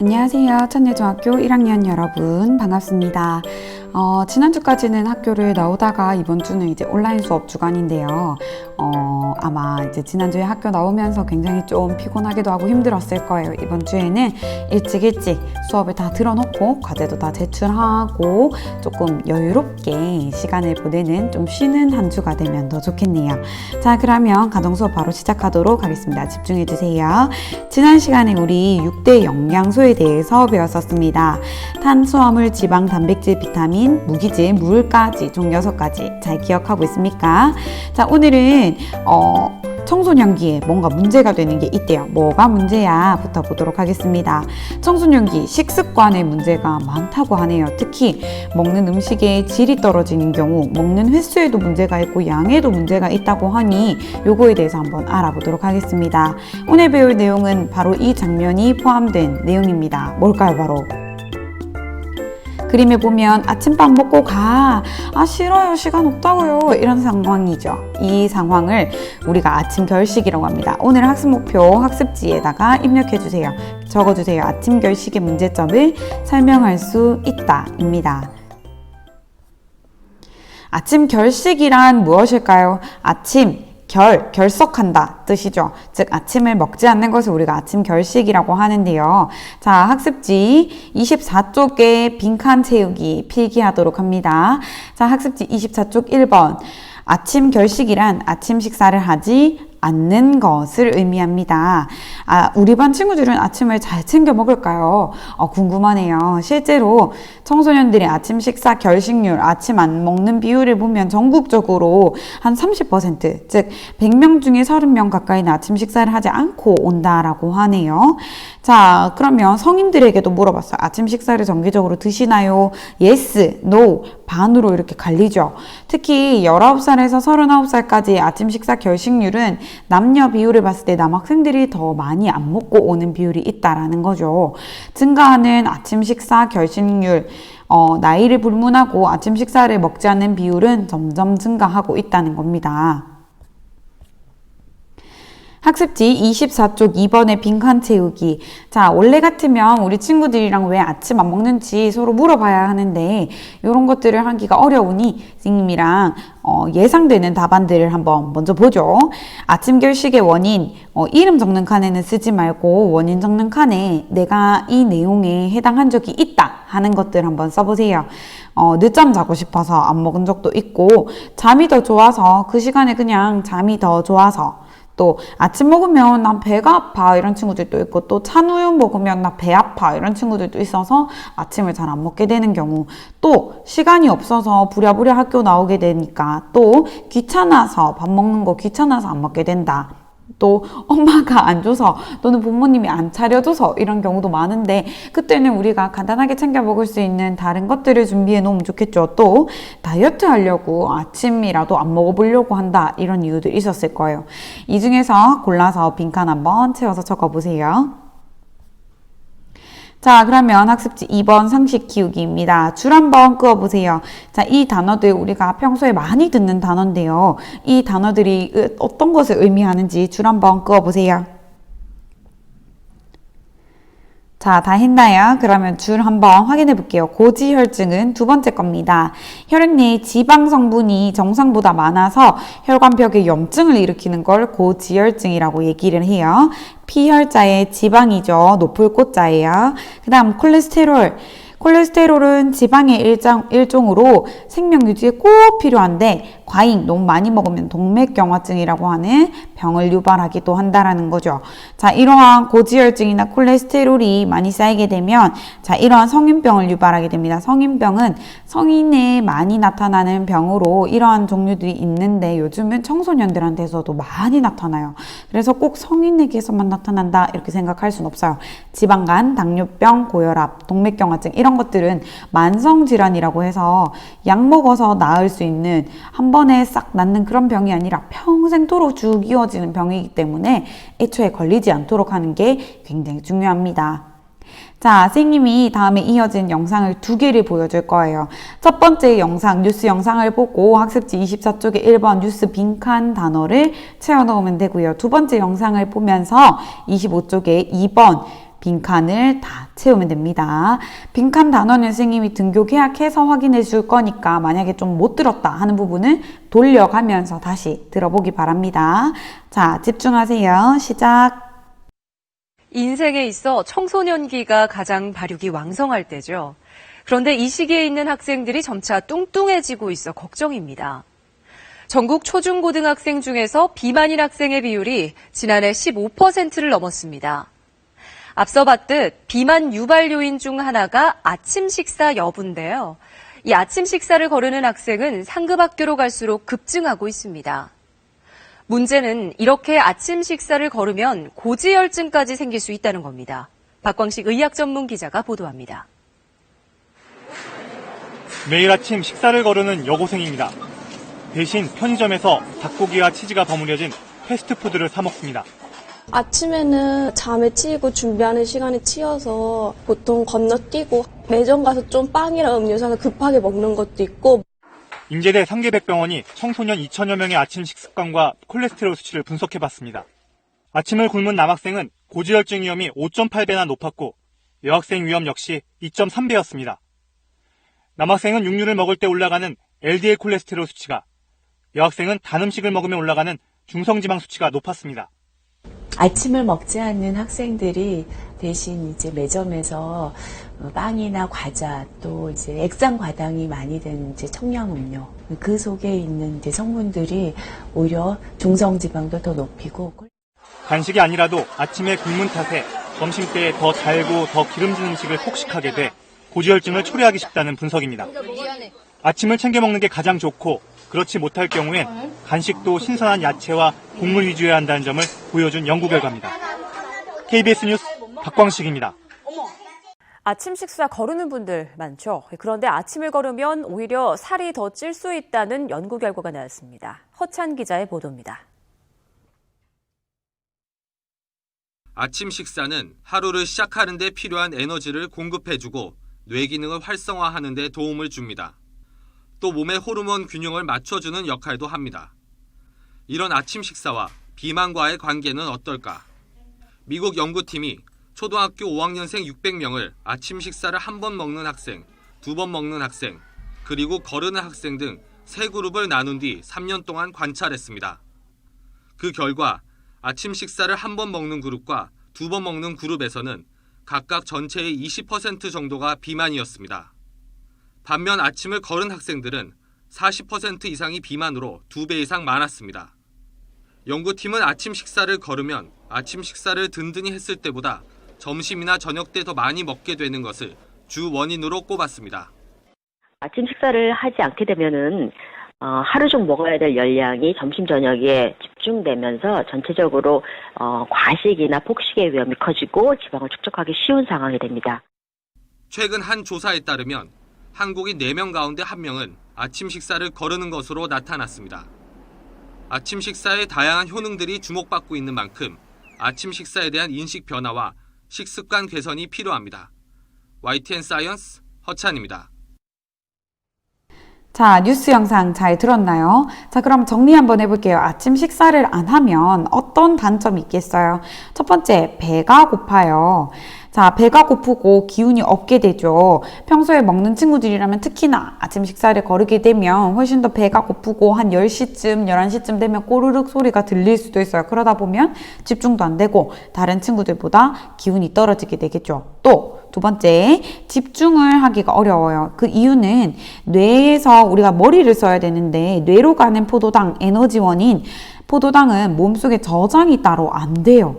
안녕하세요. 천내중학교 1학년 여러분 반갑습니다. 지난주까지는 학교를 나오다가 이번 주는 이제 온라인 수업 주간인데요. 아마 이제 지난주에 학교 나오면서 굉장히 좀 피곤하기도 하고 힘들었을 거예요. 이번 주에는 일찍 수업을 다 들어놓고 과제도 다 제출하고 조금 여유롭게 시간을 보내는 좀 쉬는 한 주가 되면 더 좋겠네요. 자, 그러면 가정 수업 바로 시작하도록 하겠습니다. 집중해 주세요. 지난 시간에 우리 6대 영양소에 대해서 배웠었습니다. 탄수화물, 지방, 단백질, 비타민, 무기질, 물까지 총 6가지 잘 기억하고 있습니까? 자, 오늘은 청소년기에 뭔가 문제가 되는 게 있대요. 뭐가 문제야? 부터 보도록 하겠습니다. 청소년기 식습관에 문제가 많다고 하네요. 특히 먹는 음식의 질이 떨어지는 경우 먹는 횟수에도 문제가 있고 양에도 문제가 있다고 하니 요거에 대해서 한번 알아보도록 하겠습니다. 오늘 배울 내용은 바로 이 장면이 포함된 내용입니다. 뭘까요? 바로 그림에 보면 아침밥 먹고 가. 아, 싫어요. 시간 없다고요. 이런 상황이죠. 이 상황을 우리가 아침 결식이라고 합니다. 오늘 학습 목표 학습지에다가 입력해 주세요. 적어 주세요. 아침 결식의 문제점을 설명할 수 있다 입니다. 아침 결식이란 무엇일까요? 아침 결석한다 뜻이죠. 즉 아침을 먹지 않는 것을 우리가 아침 결식이라고 하는데요. 자, 학습지 24쪽에 빈칸 채우기 필기하도록 합니다. 자, 학습지 24쪽 1번. 아침 결식이란 아침 식사를 하지 않는 것을 의미합니다. 우리 반 친구들은 아침을 잘 챙겨 먹을까요? 궁금하네요. 실제로 청소년들의 아침 식사 결식률, 아침 안 먹는 비율을 보면 전국적으로 한 30%, 즉 100명 중에 30명 가까이는 아침 식사를 하지 않고 온다라고 하네요. 자, 그러면 성인들에게도 물어봤어요. 아침 식사를 정기적으로 드시나요? Yes, No, 반으로 이렇게 갈리죠. 특히 19살에서 39살까지 아침 식사 결식률은 남녀 비율을 봤을 때 남학생들이 더 많이 안 먹고 오는 비율이 있다라는 거죠. 증가하는 아침 식사 결식률, 나이를 불문하고 아침 식사를 먹지 않는 비율은 점점 증가하고 있다는 겁니다. 학습지 24쪽 2번의 빈칸 채우기. 자, 원래 같으면 우리 친구들이랑 왜 아침 안 먹는지 서로 물어봐야 하는데 이런 것들을 하기가 어려우니 선생님이랑 예상되는 답안들을 한번 먼저 보죠. 아침 결식의 원인, 이름 적는 칸에는 쓰지 말고 원인 적는 칸에 내가 이 내용에 해당한 적이 있다 하는 것들 한번 써보세요. 늦잠 자고 싶어서 안 먹은 적도 있고, 잠이 더 좋아서 그 시간에 그냥 잠이 더 좋아서, 또 아침 먹으면 난 배가 아파 이런 친구들도 있고, 또 찬우유 먹으면 나 배 아파 이런 친구들도 있어서 아침을 잘 안 먹게 되는 경우, 또 시간이 없어서 부랴부랴 학교 나오게 되니까, 또 귀찮아서 밥 먹는 거 귀찮아서 안 먹게 된다. 또 엄마가 안 줘서 또는 부모님이 안 차려줘서 이런 경우도 많은데, 그때는 우리가 간단하게 챙겨 먹을 수 있는 다른 것들을 준비해 놓으면 좋겠죠. 또 다이어트 하려고 아침이라도 안 먹어보려고 한다 이런 이유들이 있었을 거예요. 이 중에서 골라서 빈칸 한번 채워서 적어보세요. 자, 그러면 학습지 2번 상식 키우기입니다. 줄 한번 그어보세요. 자, 이 단어들 우리가 평소에 많이 듣는 단어인데요. 이 단어들이 어떤 것을 의미하는지 줄 한번 그어보세요. 자, 다 했나요? 그러면 줄 한번 확인해 볼게요. 고지혈증은 두 번째 겁니다. 혈액 내에 지방 성분이 정상보다 많아서 혈관벽에 염증을 일으키는 걸 고지혈증이라고 얘기를 해요. 피혈자의 지방이죠. 높을 꽃자예요. 그 다음 콜레스테롤. 콜레스테롤은 지방의 일종으로 생명 유지에 꼭 필요한데 과잉, 너무 많이 먹으면 동맥경화증이라고 하는 병을 유발하기도 한다라는 거죠. 자, 이러한 고지혈증이나 콜레스테롤이 많이 쌓이게 되면 자, 이러한 성인병을 유발하게 됩니다. 성인병은 성인에 많이 나타나는 병으로 이러한 종류들이 있는데 요즘은 청소년들한테서도 많이 나타나요. 그래서 꼭 성인에게서만 나타난다 이렇게 생각할 수는 없어요. 지방간, 당뇨병, 고혈압, 동맥경화증 이런 것들은 만성질환이라고 해서 약 먹어서 나을 수 있는 한 번에 싹 낫는 그런 병이 아니라 평생토록 쭉 이어지는 병이기 때문에 애초에 걸리지 않도록 하는 게 굉장히 중요합니다. 자, 선생님이 다음에 이어진 영상을 2개를 보여줄 거예요. 첫 번째 영상, 뉴스 영상을 보고 학습지 24쪽에 1번 뉴스 빈칸 단어를 채워 넣으면 되고요. 두 번째 영상을 보면서 25쪽에 2번 빈칸을 다 채우면 됩니다. 빈칸 단원은 선생님이 등교 계약해서 확인해 줄 거니까 만약에 좀 못 들었다 하는 부분은 돌려가면서 다시 들어보기 바랍니다. 자, 집중하세요. 시작. 인생에 있어 청소년기가 가장 발육이 왕성할 때죠. 그런데 이 시기에 있는 학생들이 점차 뚱뚱해지고 있어 걱정입니다. 전국 초중고등학생 중에서 비만인 학생의 비율이 지난해 15%를 넘었습니다. 앞서 봤듯 비만 유발 요인 중 하나가 아침 식사 여부인데요. 이 아침 식사를 거르는 학생은 상급 학교로 갈수록 급증하고 있습니다. 문제는 이렇게 아침 식사를 거르면 고지혈증까지 생길 수 있다는 겁니다. 박광식 의학 전문 기자가 보도합니다. 매일 아침 식사를 거르는 여고생입니다. 대신 편의점에서 닭고기와 치즈가 버무려진 패스트푸드를 사 먹습니다. 아침에는 잠에 치이고 준비하는 시간에 치여서 보통 건너뛰고 매점 가서 좀 빵이랑 음료수 하나 급하게 먹는 것도 있고. 인제대 상계백병원이 청소년 2천여 명의 아침 식습관과 콜레스테롤 수치를 분석해봤습니다. 아침을 굶은 남학생은 고지혈증 위험이 5.8배나 높았고 여학생 위험 역시 2.3배였습니다. 남학생은 육류를 먹을 때 올라가는 LDL 콜레스테롤 수치가, 여학생은 단 음식을 먹으면 올라가는 중성지방 수치가 높았습니다. 아침을 먹지 않는 학생들이 대신 이제 매점에서 빵이나 과자 또 이제 액상 과당이 많이 든 이제 청량음료 그 속에 있는 이제 성분들이 오히려 중성지방도 더 높이고. 간식이 아니라도 아침에 굶은 탓에 점심때에 더 달고 더 기름진 음식을 폭식하게 돼 고지혈증을 초래하기 쉽다는 분석입니다. 아침을 챙겨 먹는 게 가장 좋고 그렇지 못할 경우엔 간식도 신선한 야채와 곡물 위주여야 한다는 점을 보여준 연구 결과입니다. KBS 뉴스 박광식입니다. 아침 식사 거르는 분들 많죠. 그런데 아침을 거르면 오히려 살이 더 찔 수 있다는 연구 결과가 나왔습니다. 허찬 기자의 보도입니다. 아침 식사는 하루를 시작하는 데 필요한 에너지를 공급해주고 뇌 기능을 활성화하는 데 도움을 줍니다. 또 몸의 호르몬 균형을 맞춰주는 역할도 합니다. 이런 아침 식사와 비만과의 관계는 어떨까? 미국 연구팀이 초등학교 5학년생 600명을 아침 식사를 한 번 먹는 학생, 2번 먹는 학생, 그리고 거르는 학생 등 세 그룹을 나눈 뒤 3년 동안 관찰했습니다. 그 결과 아침 식사를 한 번 먹는 그룹과 2번 먹는 그룹에서는 각각 전체의 20% 정도가 비만이었습니다. 반면 아침을 거른 학생들은 40% 이상이 비만으로 2배 이상 많았습니다. 연구팀은 아침 식사를 거르면 아침 식사를 든든히 했을 때보다 점심이나 저녁 때 더 많이 먹게 되는 것을 주 원인으로 꼽았습니다. 아침 식사를 하지 않게 되면은 하루 중 먹어야 될 열량이 점심 저녁에 집중되면서 전체적으로 과식이나 폭식의 위험이 커지고 지방을 축적하기 쉬운 상황이 됩니다. 최근 한 조사에 따르면 한국인 4명 가운데 1명은 아침 식사를 거르는 것으로 나타났습니다. 아침 식사의 다양한 효능들이 주목받고 있는 만큼 아침 식사에 대한 인식 변화와 식습관 개선이 필요합니다. YTN 사이언스 허찬입니다. 자, 뉴스 영상 잘 들었나요? 자, 그럼 정리 한번 해볼게요. 아침 식사를 안 하면 어떤 단점이 있겠어요? 첫 번째, 배가 고파요. 자, 배가 고프고 기운이 없게 되죠. 평소에 먹는 친구들이라면 특히나 아침 식사를 거르게 되면 훨씬 더 배가 고프고 한 10시쯤, 11시쯤 되면 꼬르륵 소리가 들릴 수도 있어요. 그러다 보면 집중도 안 되고 다른 친구들보다 기운이 떨어지게 되겠죠. 또 두 번째, 집중을 하기가 어려워요. 그 이유는 뇌에서 우리가 머리를 써야 되는데 뇌로 가는 포도당, 에너지원인 포도당은 몸속에 저장이 따로 안 돼요.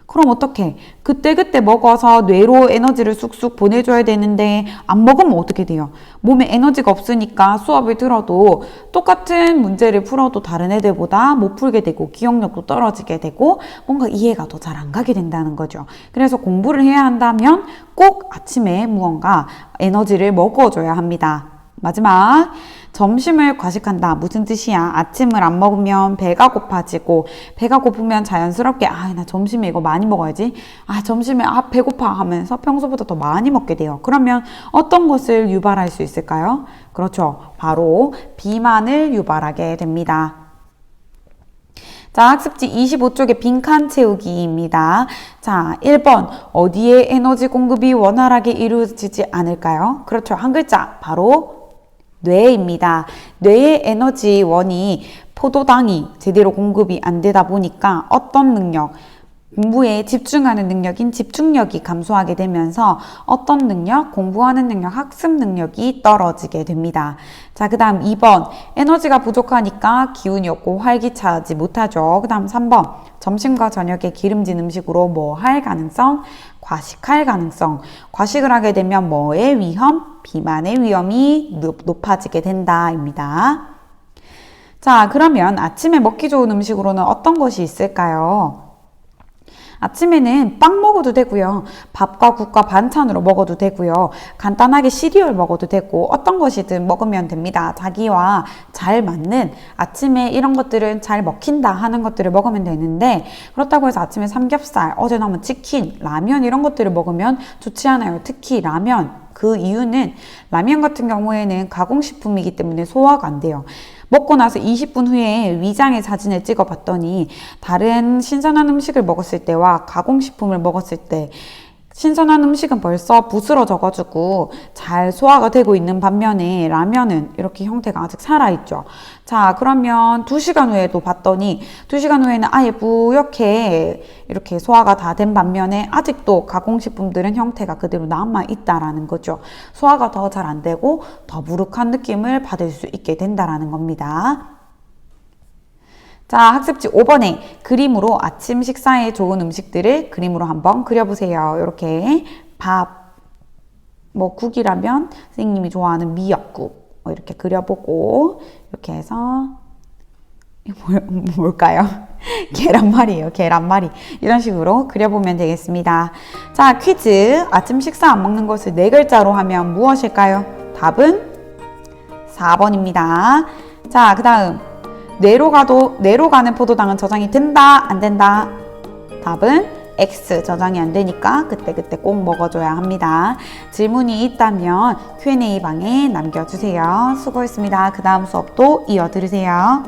그럼 어떡해? 그때그때 먹어서 뇌로 에너지를 쑥쑥 보내줘야 되는데 안 먹으면 어떻게 돼요? 몸에 에너지가 없으니까 수업을 들어도 똑같은 문제를 풀어도 다른 애들보다 못 풀게 되고 기억력도 떨어지게 되고 뭔가 이해가 더 잘 안 가게 된다는 거죠. 그래서 공부를 해야 한다면 꼭 아침에 무언가 에너지를 먹어줘야 합니다. 마지막, 점심을 과식한다. 무슨 뜻이야? 아침을 안 먹으면 배가 고파지고 배가 고프면 자연스럽게 나 점심에 이거 많이 먹어야지. 점심에 배고파 하면서 평소보다 더 많이 먹게 돼요. 그러면 어떤 것을 유발할 수 있을까요? 그렇죠. 바로 비만을 유발하게 됩니다. 자, 학습지 25쪽의 빈칸 채우기입니다. 자, 1번. 어디에 에너지 공급이 원활하게 이루어지지 않을까요? 그렇죠. 한 글자. 바로 뇌입니다. 뇌의 에너지원이 포도당이 제대로 공급이 안 되다 보니까 어떤 능력, 공부에 집중하는 능력인 집중력이 감소하게 되면서 어떤 능력, 공부하는 능력, 학습 능력이 떨어지게 됩니다. 자, 그 다음 2번. 에너지가 부족하니까 기운이 없고 활기차지 못하죠. 그 다음 3번. 점심과 저녁에 기름진 음식으로 뭐 할 가능성? 과식할 가능성. 과식을 하게 되면 뭐의 위험? 비만의 위험이 높아지게 된다입니다. 자, 그러면 아침에 먹기 좋은 음식으로는 어떤 것이 있을까요? 아침에는 빵 먹어도 되고요. 밥과 국과 반찬으로 먹어도 되고요. 간단하게 시리얼 먹어도 되고 어떤 것이든 먹으면 됩니다. 자기와 잘 맞는 아침에 이런 것들은 잘 먹힌다 하는 것들을 먹으면 되는데 그렇다고 해서 아침에 삼겹살, 어제 남은 치킨, 라면 이런 것들을 먹으면 좋지 않아요. 특히 라면. 그 이유는 라면 같은 경우에는 가공식품이기 때문에 소화가 안 돼요. 먹고 나서 20분 후에 위장의 사진을 찍어 봤더니 다른 신선한 음식을 먹었을 때와 가공식품을 먹었을 때 신선한 음식은 벌써 부스러져가지고 잘 소화가 되고 있는 반면에 라면은 이렇게 형태가 아직 살아있죠. 자, 그러면 2시간 후에도 봤더니 2시간 후에는 아예 뿌옇게 이렇게 소화가 다 된 반면에 아직도 가공식품들은 형태가 그대로 남아있다라는 거죠. 소화가 더 잘 안 되고 더부룩한 느낌을 받을 수 있게 된다라는 겁니다. 자, 학습지 5번에 그림으로 아침 식사에 좋은 음식들을 그림으로 한번 그려보세요. 이렇게 밥, 뭐 국이라면 선생님이 좋아하는 미역국 이렇게 그려보고 이렇게 해서 뭘까요? 계란말이에요. 계란말이. 이런 식으로 그려보면 되겠습니다. 자, 퀴즈. 아침 식사 안 먹는 것을 4글자로 하면 무엇일까요? 답은 4번입니다. 자, 그 다음 뇌로 가는 포도당은 저장이 된다, 안 된다? 답은 X. 저장이 안 되니까 그때 꼭 먹어줘야 합니다. 질문이 있다면 Q&A 방에 남겨주세요. 수고했습니다. 그 다음 수업도 이어 들으세요.